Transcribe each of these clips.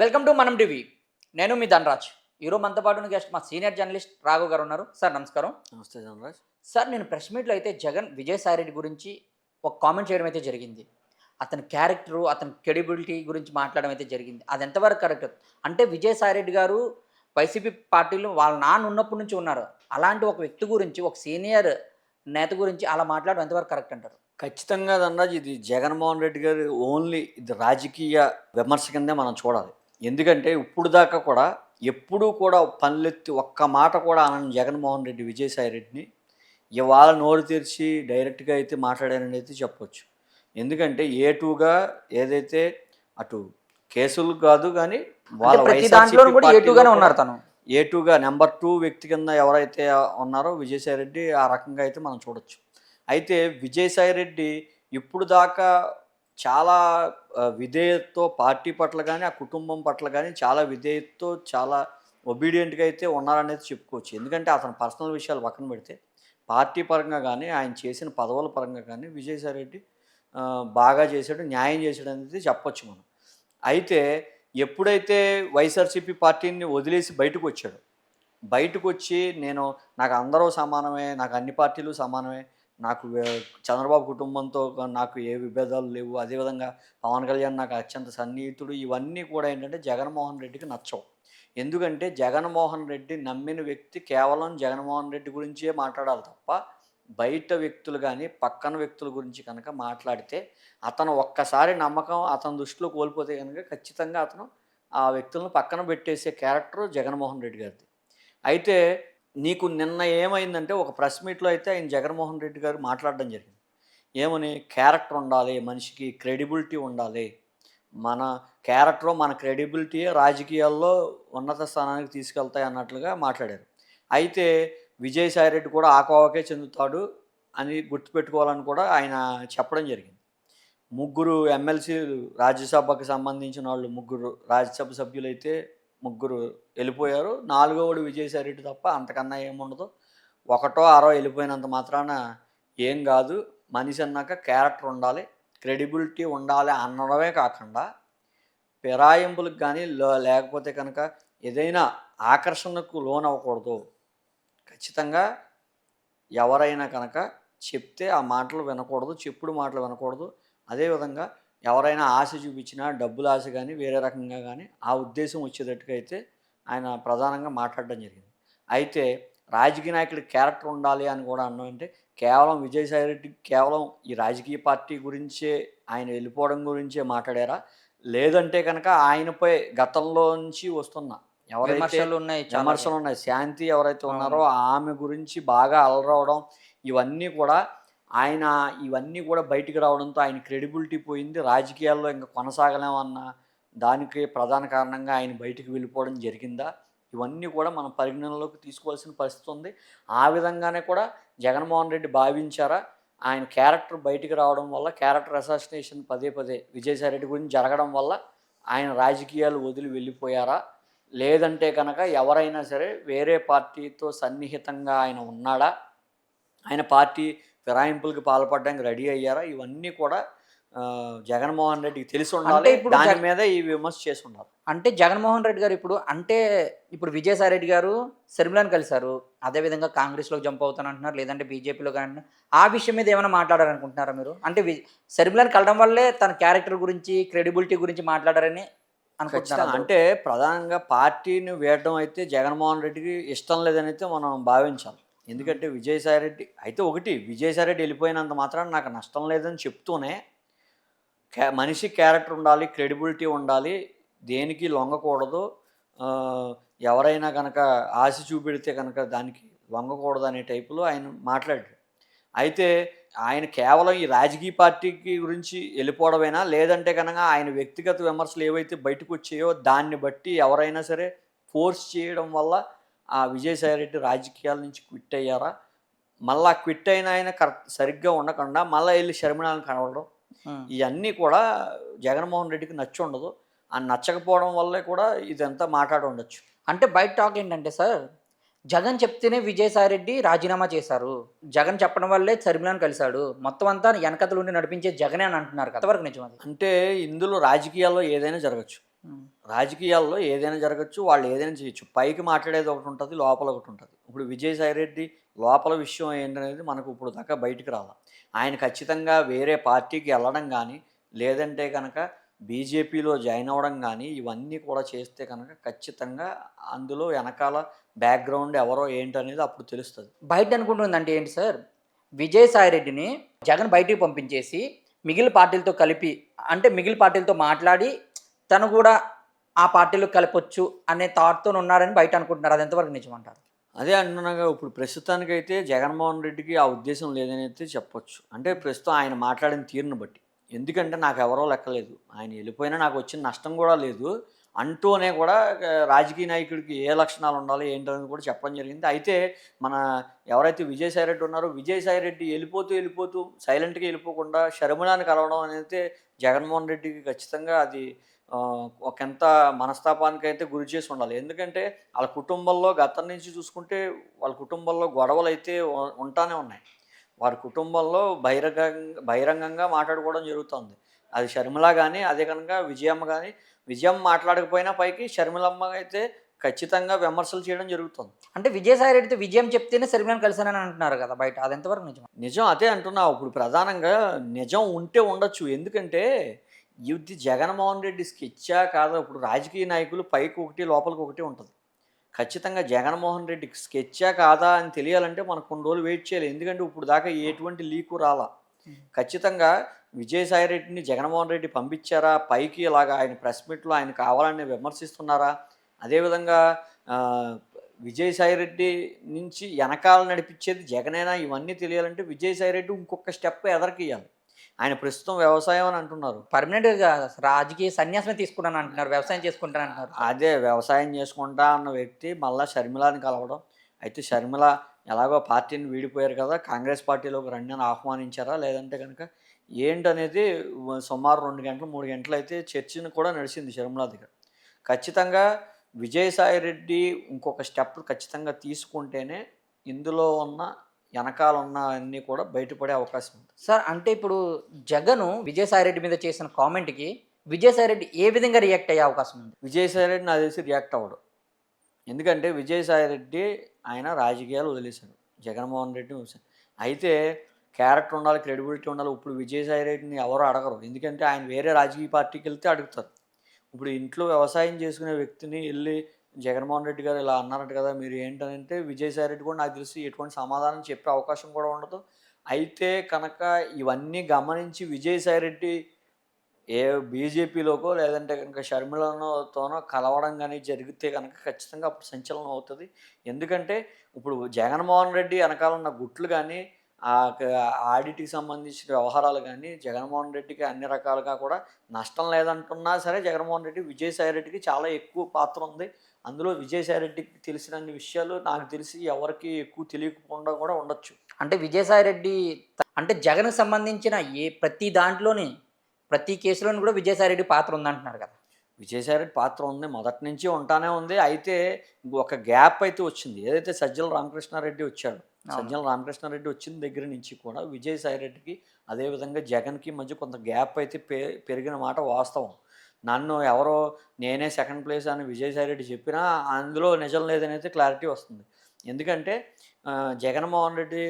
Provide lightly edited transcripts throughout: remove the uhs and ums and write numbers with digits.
Welcome to మనం TV. నేను మీ ధనరాజ్. ఈరోజు మనతో పాటు ఉన్న గెస్ట్ మా సీనియర్ జర్నలిస్ట్ రాఘవ్ గారు ఉన్నారు. సార్ నమస్కారం. నమస్తే ధనరాజ్. సార్ నేను ప్రెస్ మీట్లో అయితే జగన్ విజయసాయి రెడ్డి గురించి ఒక కామెంట్ చేయడం అయితే జరిగింది. అతని క్యారెక్టరు, అతని క్రెడిబిలిటీ గురించి మాట్లాడడం అయితే జరిగింది. అది ఎంతవరకు కరెక్ట్? అంటే విజయసాయి రెడ్డి గారు వైసీపీ పార్టీలో వాళ్ళ నాన్న ఉన్నప్పటి నుంచి ఉన్నారు. అలాంటి ఒక వ్యక్తి గురించి, ఒక సీనియర్ నేత గురించి అలా మాట్లాడడం ఎంతవరకు కరెక్ట్ అంటారు? ఖచ్చితంగా ధనరాజ్, ఇది జగన్మోహన్ రెడ్డి గారు ఓన్లీ ఇది రాజకీయ విమర్శ కిందే మనం చూడాలి. ఎందుకంటే ఇప్పుడు దాకా కూడా ఎప్పుడూ కూడా పనులెత్తి ఒక్క మాట కూడా అనని జగన్మోహన్ రెడ్డి విజయసాయి రెడ్డిని ఇవాళ నోరు తెరిచి డైరెక్ట్గా అయితే మాట్లాడారని అయితే చెప్పొచ్చు. ఎందుకంటే ఏటూగా ఏదైతే అటు కేసులు కాదు కానీ వాళ్ళ ప్రతి దాంట్లో కూడా ఏటుగానే ఉన్నారు తను. ఏటూగా నెంబర్ 2 వ్యక్తి కింద ఎవరైతే ఉన్నారో విజయసాయి రెడ్డి ఆ రకంగా అయితే మనం చూడొచ్చు. అయితే విజయసాయి రెడ్డి ఇప్పుడు దాకా చాలా విధేయతతో పార్టీ పట్ల కానీ ఆ కుటుంబం పట్ల కానీ చాలా విధేయతతో చాలా ఒబీడియంట్గా అయితే ఉన్నారనేది చెప్పుకోవచ్చు. ఎందుకంటే అతని పర్సనల్ విషయాలు పక్కన పెడితే పార్టీ పరంగా కానీ ఆయన చేసిన పదవుల పరంగా కానీ విజయసాయి రెడ్డి బాగా చేశాడు, న్యాయం చేశాడు అనేది చెప్పొచ్చు మనం. అయితే ఎప్పుడైతే వైఎస్ఆర్సీపీ పార్టీని వదిలేసి బయటకు వచ్చాడు, బయటకు వచ్చి నాకు అందరూ సమానమే, నాకు అన్ని పార్టీలు సమానమే, నాకు చంద్రబాబు కుటుంబంతో నాకు ఏ విభేదాలు లేవు, అదేవిధంగా పవన్ కళ్యాణ్ నాకు అత్యంత సన్నిహితుడు, ఇవన్నీ కూడా ఏంటంటే జగన్మోహన్ రెడ్డికి నచ్చవు. ఎందుకంటే జగన్మోహన్ రెడ్డి నమ్మిన వ్యక్తి కేవలం జగన్మోహన్ రెడ్డి గురించే మాట్లాడాలి తప్ప బయట వ్యక్తులు కానీ పక్కన వ్యక్తుల గురించి కనుక మాట్లాడితే అతను ఒక్కసారి నమ్మకం అతని దృష్టిలో కోల్పోతే కనుక ఖచ్చితంగా అతను ఆ వ్యక్తులను పక్కన పెట్టేసే క్యారెక్టర్ జగన్మోహన్ రెడ్డి గారిది. అయితే నీకు నిన్న ఏమైందంటే ఒక ప్రెస్ మీట్లో అయితే ఆయన జగన్మోహన్ రెడ్డి గారు మాట్లాడడం జరిగింది. ఏమని? క్యారెక్టర్ ఉండాలి, మనిషికి క్రెడిబిలిటీ ఉండాలి, మన క్యారెక్టర్ మన క్రెడిబిలిటీయే రాజకీయాల్లో ఉన్నత స్థానానికి తీసుకెళ్తాయి అన్నట్లుగా మాట్లాడారు. అయితే విజయసాయి రెడ్డి కూడా ఆ కోవకే చెందుతాడు అని గుర్తుపెట్టుకోవాలని కూడా ఆయన చెప్పడం జరిగింది. ముగ్గురు ఎమ్మెల్సీలు రాజ్యసభకు సంబంధించిన వాళ్ళు ముగ్గురు రాజ్యసభ సభ్యులైతే ముగ్గురు వెళ్ళిపోయారు. నాలుగోవాడు విజయసాయి రెడ్డి తప్ప అంతకన్నా ఏముండదు. ఒకటో ఆరో వెళ్ళిపోయినంత మాత్రాన ఏం కాదు. మనిషి అన్నాక క్యారెక్టర్ ఉండాలి, క్రెడిబిలిటీ ఉండాలి అనడమే కాకుండా ఫిరాయింపులకు కానీ లేకపోతే కనుక ఏదైనా ఆకర్షణకు లోనవ్వకూడదు. ఖచ్చితంగా ఎవరైనా కనుక చెప్తే ఆ మాటలు వినకూడదు, చెప్పుడు మాటలు వినకూడదు. అదేవిధంగా ఎవరైనా ఆశ చూపించినా డబ్బుల ఆశ కానీ వేరే రకంగా కానీ ఆ ఉద్దేశం వచ్చేటట్టుగా అయితే ఆయన ప్రధానంగా మాట్లాడడం జరిగింది. అయితే రాజకీయ నాయకుడికి క్యారెక్టర్ ఉండాలి అని కూడా అన్నామంటే కేవలం విజయసాయి రెడ్డి కేవలం ఈ రాజకీయ పార్టీ గురించే ఆయన వెళ్ళిపోవడం గురించే మాట్లాడారా? లేదంటే కనుక ఆయనపై గతంలో నుంచి వస్తున్న ఎవరైతే విమర్శలు ఉన్నాయి, శాంతి ఎవరైతే ఉన్నారో ఆమె గురించి బాగా అలరవడం, ఇవన్నీ కూడా ఇవన్నీ కూడా బయటికి రావడంతో ఆయన క్రెడిబిలిటీ పోయింది. రాజకీయాల్లో ఇంకా కొనసాగలేమన్న దానికి ప్రధాన కారణంగా ఆయన బయటికి వెళ్ళిపోవడం జరిగిందా? ఇవన్నీ కూడా మనం పరిగణనలోకి తీసుకోవాల్సిన పరిస్థితి ఉంది. ఆ విధంగానే కూడా జగన్మోహన్ రెడ్డి భావించారా? ఆయన క్యారెక్టర్ బయటికి రావడం వల్ల క్యారెక్టర్ అసాసినేషన్ పదే పదే విజయసాయి రెడ్డి గురించి జరగడం వల్ల ఆయన రాజకీయాలు వదిలి వెళ్ళిపోయారా? లేదంటే కనుక ఎవరైనా సరే వేరే పార్టీతో సన్నిహితంగా ఆయన ఉన్నాడా? ఆయన పార్టీ ఫిరాయింపులకు పాల్పడడానికి రెడీ అయ్యారా? ఇవన్నీ కూడా జగన్మోహన్ రెడ్డికి తెలిసి ఉండాలి. దాని మీద ఈ విమర్శ చేసి ఉండాలి. అంటే జగన్మోహన్ రెడ్డి గారు ఇప్పుడు విజయసాయి రెడ్డి గారు షర్మిలాని కలిశారు. అదేవిధంగా కాంగ్రెస్లోకి జంప్ అవుతానంటున్నారు, లేదంటే బీజేపీలో కానీ ఆ విషయం మీద ఏమైనా మాట్లాడారనుకుంటున్నారా మీరు? అంటే షర్మిలాని కలడం వల్లే తన క్యారెక్టర్ గురించి, క్రెడిబిలిటీ గురించి మాట్లాడారని అనుకుంటున్నారా? అంటే ప్రధానంగా పార్టీని వేయడం అయితే జగన్మోహన్ రెడ్డికి ఇష్టం లేదని అయితే మనం భావించాలి. ఎందుకంటే విజయసాయి రెడ్డి వెళ్ళిపోయినంత మాత్రాన నాకు నష్టం లేదని చెప్తూనే మనిషి క్యారెక్టర్ ఉండాలి, క్రెడిబిలిటీ ఉండాలి, దేనికి లొంగకూడదు, ఎవరైనా కనుక ఆశ చూపెడితే కనుక దానికి లొంగకూడదు అనే టైపులో ఆయన మాట్లాడారు. అయితే ఆయన కేవలం ఈ రాజకీయ పార్టీకి గురించి వెళ్ళిపోవడమేనా? లేదంటే కనుక ఆయన వ్యక్తిగత విమర్శలు ఏవైతే బయటకు వచ్చాయో దాన్ని బట్టి ఎవరైనా సరే ఫోర్స్ చేయడం వల్ల ఆ విజయసాయి రెడ్డి రాజకీయాల నుంచి క్విట్ అయ్యారా? మళ్ళీ క్విట్ అయిన ఆయన సరిగ్గా ఉండకుండా మళ్ళీ వెళ్ళి షర్మిలాని కనవడం, ఇవన్నీ కూడా జగన్మోహన్ రెడ్డికి నచ్చి ఉండదు. ఆ నచ్చకపోవడం వల్లే కూడా ఇదంతా మాట్లాడి ఉండొచ్చు. అంటే బయట టాక్ ఏంటంటే సార్, జగన్ చెప్తేనే విజయసాయి రెడ్డి రాజీనామా చేశారు, జగన్ చెప్పడం వల్లే షర్మిలాని కలిశాడు, మొత్తం అంతా వెనకతలు ఉండి నడిపించే జగనే అని అంటున్నారు కదా, వరకు నిజం అది? అంటే ఇందులో రాజకీయాల్లో ఏదైనా జరగచ్చు. రాజకీయాల్లో ఏదైనా జరగచ్చు. వాళ్ళు ఏదైనా చేయొచ్చు. పైకి మాట్లాడేది ఒకటి ఉంటది. లోపల ఒకటి ఉంటది. ఇప్పుడు విజయసాయిరెడ్డి లోపల విషయం ఏంటనేది మనకు ఇప్పుడు దాకా బయటికి రాలా. ఆయన ఖచ్చితంగా వేరే పార్టీకి ఎళ్ళడం గానీ, లేదంటే గనక బీజేపీలో జాయిన్ అవ్వడం గానీ, ఇవన్నీ కూడా చేస్తే కనుక ఖచ్చితంగా అందులో ఎనకాల బ్యాక్‌గ్రౌండ్ ఎవరో ఏంటనేది అప్పుడు తెలుస్తది. బయట అనుకుంటుందంటే ఏంటి సార్? విజయసాయిరెడ్డిని జగన్ బయటికి పంపించేసి, మిగిలిన పార్టీలతో కలిపి అంటే మిగిలిన పార్టీలతో మాట్లాడి, తను గూడా ఆ పార్టీలో కలపొచ్చు అనే థాట్‌తోనున్నారని బయట అనుకుంటున్నారు. అది ఎంతవరకు నిజమంటారు? అదే అంటున్నాగా ఇప్పుడు ప్రస్తుతానికైతే జగన్మోహన్ రెడ్డికి ఆ ఉద్దేశం లేదని అయితే చెప్పొచ్చు. అంటే ప్రస్తుతం ఆయన మాట్లాడిన తీరును బట్టి. ఎందుకంటే నాకెవరో లెక్కలేదు. ఆయన ఎళ్ళిపోయినా నాకొచ్చిన నష్టం గూడా లేదు. అంటూనే కూడా రాజకీయ నాయకుడికి ఏ లక్షణాలు ఉండాలి ఏంటనేది కూడా చెప్పడం జరిగింది. అయితే మన ఎవరైతే విజయసాయిరెడ్డి ఉన్నారో విజయసాయిరెడ్డి ఎళ్ళిపోతూ సైలెంట్‌గా ఎళ్ళిపోకుండా షర్మిలాని కలవడం అనేది జగన్మోహన్ రెడ్డికి ఖచ్చితంగా అది ఒకంత మనస్తాపానికైతే గురి చేసి ఉండాలి. ఎందుకంటే ఆళ్ళ కుటుంబంలో గతం నుంచి చూసుకుంటే వాళ్ళ కుటుంబంలో గొడవలైతే ఉంటానే ఉన్నాయి. వారి కుటుంబంలో బహిరంగంగా మాట్లాడుకోవడం జరుగుతోంది. అది షర్మిల గాని, అదే కనుక విజయమ్మ గాని, విజయమ్మ మాట్లాడకపోయినా పైకి షర్మిలమ్మ అయితే ఖచ్చితంగా విమర్శలు చేయడం జరుగుతుంది. అంటే విజయసాయిరెడ్డితో విజయం చెప్తేనే షర్మిలను కలిసానని అంటున్నారు కదా బయట. అది ఎంతవరకు నిజం? నిజం అదే అంటున్నా. ఇప్పుడు ప్రధానంగా నిజం ఉంటే ఉండొచ్చు. ఎందుకంటే ఇది జగన్మోహన్ రెడ్డి స్కెచ్చా కాదా ఇప్పుడు రాజకీయ నాయకులు పైకి ఒకటి, లోపలికి ఒకటి ఉంటది. ఖచ్చితంగా జగన్మోహన్ రెడ్డికి స్కెచ్చా కాదా అని తెలియాలంటే మనం కొన్ని రోజులు వెయిట్ చేయాలి. ఎందుకంటే ఇప్పుడు దాకా ఎటువంటి లీకు రాలా. ఖచ్చితంగా విజయసాయిరెడ్డిని జగన్మోహన్ రెడ్డి పంపించారా? పైకి ఇలాగా ఆయన ప్రెస్ మీట్‌లో ఆయన కావాలని విమర్శిస్తున్నారా? అదేవిధంగా ఆహ్, విజయసాయిరెడ్డి నుంచి ఎనకాల నడిపించేది జగనేనా? ఇవన్నీ తెలియాలంటే విజయసాయిరెడ్డి ఇంకొక స్టెప్ ఎదరకియ్యాలి. ఆయన ప్రస్తుతం వ్యవసాయం అని అంటున్నారు. పర్మనెంట్‌గా రాజకీయ సన్యాసమే తీసుకున్నానంటున్నారు. వ్యవసాయం చేసుకుంటానంటున్నారు. అదే వ్యవసాయం చేసుకుంటా అన్న వ్యక్తి మళ్ళా షర్మిలని కలవడం. అయితే షర్మిల ఎలాగో పార్టీని వీడిపోయారు కదా! కాంగ్రెస్ పార్టీలోకి రండి అని ఆహ్వానించారా? లేదంటే గనక ఏంటనేది సుమారు 2 గంటలు, 3 గంటలైతే చర్చను కూడా నడిచింది షర్మిల దగ్గర. ఖచ్చితంగా విజయసాయిరెడ్డి ఇంకొక స్టెప్ ఖచ్చితంగా తీసుకుంటేనే ఇందులో ఉన్న ఎనకాలున్న అన్నీ కూడా బయటపడే అవకాశం ఉంది. సార్ అంటే ఇప్పుడు జగను విజయసాయిరెడ్డి మీద చేసిన కామెంట్‌కి విజయసాయిరెడ్డి ఏ విధంగా రియాక్ట్ అయ్యే అవకాశం ఉంది? విజయసాయిరెడ్డి నాకు తెలిసి రియాక్ట్ అవ్వడు. ఎందుకంటే విజయసాయిరెడ్డి ఆయన రాజకీయాలు వదిలేసాడు. జగన్మోహన్ రెడ్డిని వదిలేసాడు. అయితే క్యారెక్టర్ ఉండాలి, క్రెడిబిలిటీ ఉండాలి. ఇప్పుడు విజయసాయిరెడ్డిని ఎవరు అడగరు. ఎందుకంటే ఆయన వేరే రాజకీయ పార్టీకెళ్తే అడుగుతారు. ఇప్పుడు ఇంట్లో వ్యవసాయం చేసుకునే వ్యక్తిని ఎళ్లి జగన్మోహన్ రెడ్డి గారు ఇలా అన్నారట కదా! మీరు ఏంటనంటే విజయసాయిరెడ్డి కూడా నాకు తెలిసి ఎటువంటి సమాధానం చెప్పే అవకాశం కూడా ఉండదు. అయితే కనుక ఇవన్నీ గమనించి విజయసాయిరెడ్డి ఏ బీజేపీలోకో లేదంటే గనుక షర్మిలతోనో కలవడం గాని జరిగితే గనక ఖచ్చితంగా అప్పుడు సంచలనం అవుతది. ఎందుకంటే ఇప్పుడు జగన్మోహన్ రెడ్డి ఎనకాల ఉన్న గుట్లు గాని, ఆహ్, క ఆడిట్‌కి సంబంధించిన వ్యవహారాలు గాని, జగన్మోహన్ రెడ్డికి అన్ని రకాలుగా కూడా నష్టం లేదంటున్నా సరే జగన్మోహన్ రెడ్డి, విజయసాయి రెడ్డికి చాలా ఎక్కువ పాత్ర ఉంది. అందులో విజయసాయి రెడ్డికి తెలిసినన్ని విషయాలు నాకు తెలిసి ఎవరికీ ఎక్కువ తెలియకుండా కూడా ఉండొచ్చు. అంటే విజయసాయిరెడ్డి అంటే జగన్‌కి సంబంధించిన ప్రతి దాంట్లోని, ప్రతి కేసులోని కూడా విజయసాయిరెడ్డి పాత్ర ఉందంటున్నారు కదా! విజయసాయిరెడ్డి పాత్ర ఉంది. మొదటి నుంచి ఉంటానే ఉంది. అయితే ఒక గ్యాప్ అయితే వచ్చింది. ఏదైతే సజ్జల రామకృష్ణారెడ్డి వచ్చాడో, అవును. సజ్జల రామకృష్ణారెడ్డి వచ్చిన దగ్గర నుంచి కూడా విజయసాయిరెడ్డికి అదేవిధంగా జగన్‌కి మధ్య కొంత గ్యాప్ అయితే పెరిగిన మాట వాస్తవం. నన్ను ఎవరో నేనే సెకండ్ ప్లేస్ అని విజయసాయిరెడ్డి చెప్పినా అందులో నిజం లేదనైతే క్లారిటీ వస్తుంది. ఎందుకంటే జగన్మోహన్ రెడ్డి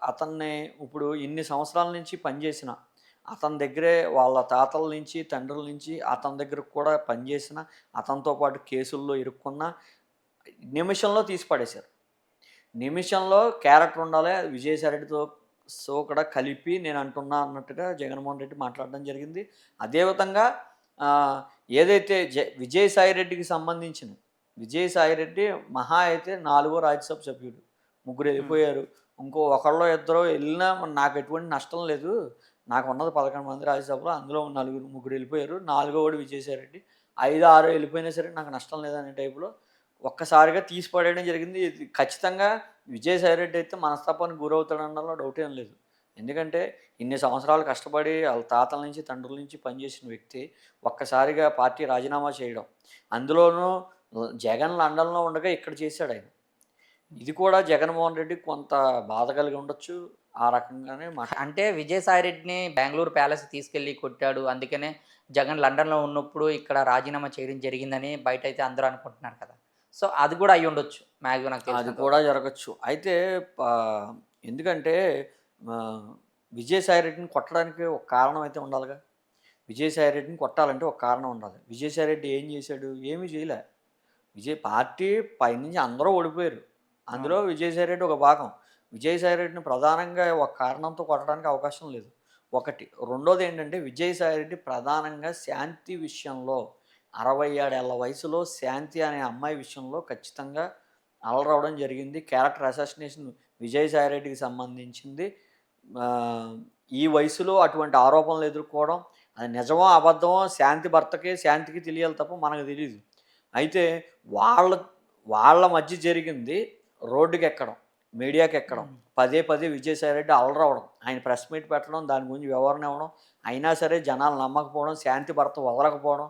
అతన్ని ఇప్పుడు ఇన్ని సంవత్సరాల నుంచి పనిచేసిన అతని దగ్గరే వాళ్ళ తాతల నుంచి, తండ్రుల నుంచి అతని దగ్గర కూడా పనిచేసిన, అతనితో పాటు కేసుల్లో ఇరుక్కున్న నిమిషంలో తీసి పడేశారు. నిమిషంలో క్యారెక్టర్ ఉండాలి. అది విజయసాయిరెడ్డితో కూడా కలిపి నేను అంటున్నా అన్నట్టుగా జగన్మోహన్ రెడ్డి మాట్లాడడం జరిగింది. అదే విధంగా ఆహ్, ఏదైతే విజయసాయిరెడ్డికి సంబంధించిన విజయసాయిరెడ్డి మహా అయితే నాలుగో రాజ్యసభ సభ్యుడు. ముగ్గురు హ్మ్. ఎళ్ళిపోయారు. ఇంకో ఒకళ్ళో ఇద్దరో ఎళ్ళినా నాకు ఎటువంటి నష్టం లేదు. నాకున్నది 11 మంది రాజ్యసభలో. అందులో నలుగురు, ముగ్గురు ఎళ్ళిపోయారు. నాలుగోవాడు విజయసాయిరెడ్డి. 5, 6 ఎళ్ళిపోయినా సరే నాకు నష్టం లేదనే టైప్‌లో ఒక్కసారిగా తీసి పడేయడం జరిగింది. ఇది ఖచ్చితంగా విజయసాయిరెడ్డి అయితే మనస్తాపానికి గురవుతాడనడంలో డౌటేం లేదు. ఎందుకంటే ఇన్ని సంవత్సరాలు కష్టపడి ఆళ్ళ తాతల నుంచి, తండ్రుల నుంచి పనిచేసిన వ్యక్తి ఒక్కసారిగా పార్టీ రాజీనామా చేయడం. అందులోనూ జగన్ లండన్‌లో ఉండగా ఇక్కడ చేశాడాయన. ఇది కూడా జగన్మోహన్ రెడ్డికి కొంత బాధ కలిగి ఉండొచ్చు. ఆ రకంగానే అంటే విజయసాయిరెడ్డిని బెంగుళూరు ప్యాలెస్ తీసుకెళ్ళి కొట్టాడు. అందుకనే జగన్ లండన్‌లో ఉన్నప్పుడు ఇక్కడ రాజీనామా చేయడం జరిగిందని బయటైతే అందరూ అనుకుంటున్నారు కదా! సో, అది కూడా అయ్యుండొచ్చు. మాక్సిమం నాకు అది తెలిసినంత కూడా వరకు. జరగచ్చు. అయితే పా ఎందుకంటే ఆహ్, విజయసాయిరెడ్డిని కొట్టడానికి ఒక కారణం అయితే ఉండాలిగా. విజయసాయిరెడ్డిని కొట్టాలంటే ఒక కారణం ఉండాలి. విజయసాయిరెడ్డి ఏం చేశాడు? ఏమీ చేయలే. పార్టీ పైనుంచి అందరూ ఓడిపోయారు. అందులో అవును. విజయసాయిరెడ్డి ఒక భాగం. విజయసాయిరెడ్డిని ప్రధానంగా ఒక కారణంతో కొట్టడానికి అవకాశం లేదు. ఒకటి. రెండోదేంటంటే విజయసాయిరెడ్డి ప్రధానంగా శాంతి విషయంలో 67 ఏళ్ల వయసులో శాంతి అనే అమ్మాయి విషయంలో ఖచ్చితంగా అలరవడం జరిగింది. క్యారెక్టర్ అసాసినేషన్ విజయసాయిరెడ్డికి సంబంధించింది. ఆహ్, ఈ వయసులో అటువంటి ఆరోపణలు ఎదుర్కోవడం, అది నిజమో, అబద్ధమో శాంతికి తెలియాలి తప్ప మనకు తెలీదు. అయితే వాళ్ళ వాళ్ళ మధ్య జరిగింది రోడ్డుకెక్కడం, మీడియాకెక్కడం. హ్మ్. పదే పదే విజయసాయిరెడ్డి అలరవడం, ఆయన ప్రెస్ మీట్ పెట్టడం, దాని గురించి వివరణ ఇవ్వడం, అయినా సరే జనాలు నమ్మకపోవడం, శాంతి భర్త వదలకపోవడం.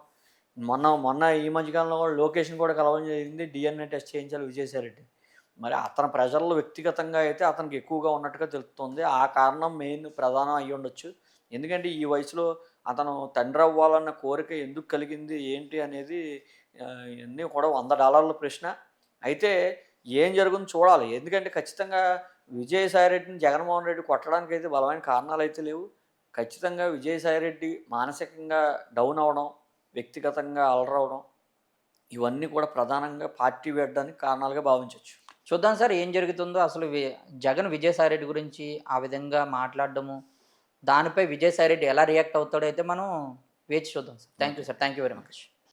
మొన్న మొన్న ఈ మధ్య కాలంలో కూడా లోకేష్‌ని కూడా కలవడం జరిగింది. డీఎన్ఏ టెస్ట్ చేయించాలి విజయసాయిరెడ్డి. మరి అతని ప్రెషర్‌లు వ్యక్తిగతంగా అయితే అతనికి ఎక్కువగా ఉన్నట్టుగా తెలుస్తుంది. ఆ కారణం ప్రధానం అయ్యుండొచ్చు. ఎందుకంటే ఈ వయసులో అతను తండ్రవ్వాలన్న కోరిక ఎందుకు కలిగింది, ఏంటి అనేది ఇయన్నీ కూడా $100 ప్రశ్న. అయితే ఏం జరుగుతుందో చూడాలి. ఎందుకంటే ఖచ్చితంగా విజయసాయిరెడ్డిని జగన్మోహన్ రెడ్డి కొట్టడానికైతే బలమైన కారణాలైతే లేవు. ఖచ్చితంగా విజయసాయిరెడ్డి మానసికంగా డౌన్ అవ్వడం, వ్యక్తిగతంగా అలరవడం, ఇవన్నీ కూడా ప్రధానంగా పార్టీ వీడడానికి కారణాలుగా భావించొచ్చు. చూద్దాం సార్ ఏం జరుగుతుందో. అసలు జగన్ విజయసాయిరెడ్డి గురించి ఆ విధంగా మాట్లాడడము, దానిపై విజయసాయిరెడ్డి ఎలా రియాక్ట్ అవుతాడో అయితే మనం వేచి చూద్దాం sir. Thank you okay. Sir. Thank you very much.